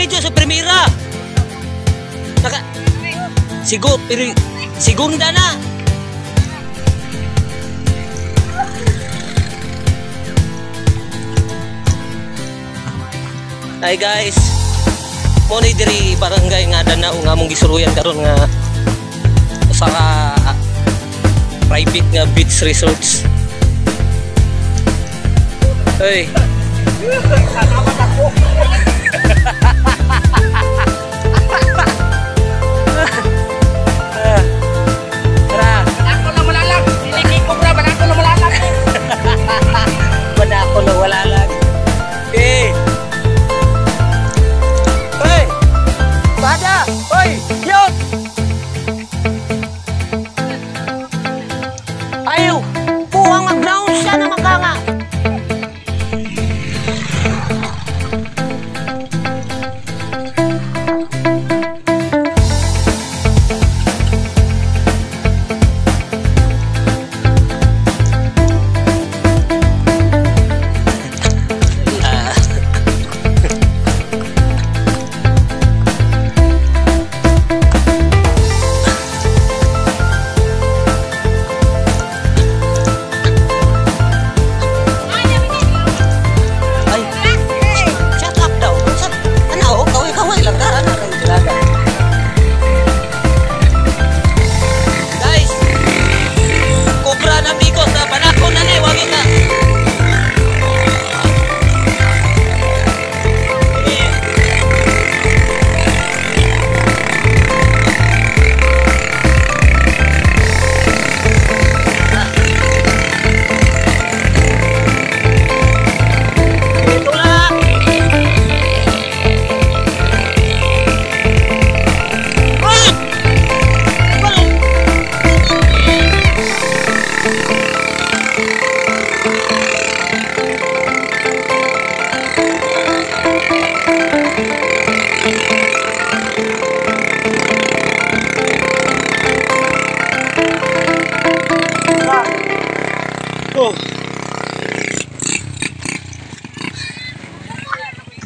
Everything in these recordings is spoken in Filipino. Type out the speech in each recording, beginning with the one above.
video sa primera. Segunda na. Hi guys, mo ni diri barangay nga dana nga mong gisuruyan karon nga sa private nga beach resorts. Hey. Ayaw, buwang mag-ground siya na magkanga.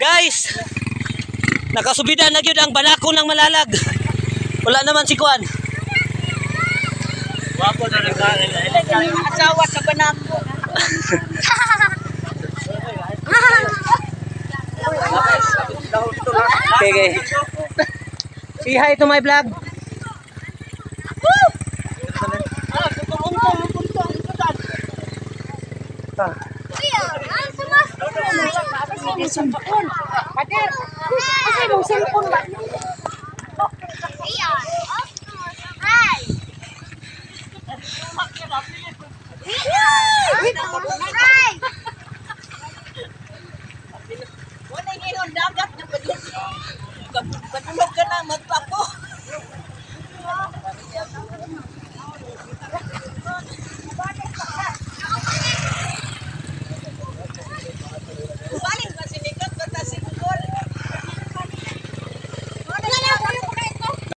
Guys, nakasubida na gyud ang balakon ng Malalag. Wala naman si Kuan. Wapo na asawa sa banako. Okay. Say hi to my vlog. Cellphone. Pader. Kasi mong cellphone ba? Hi.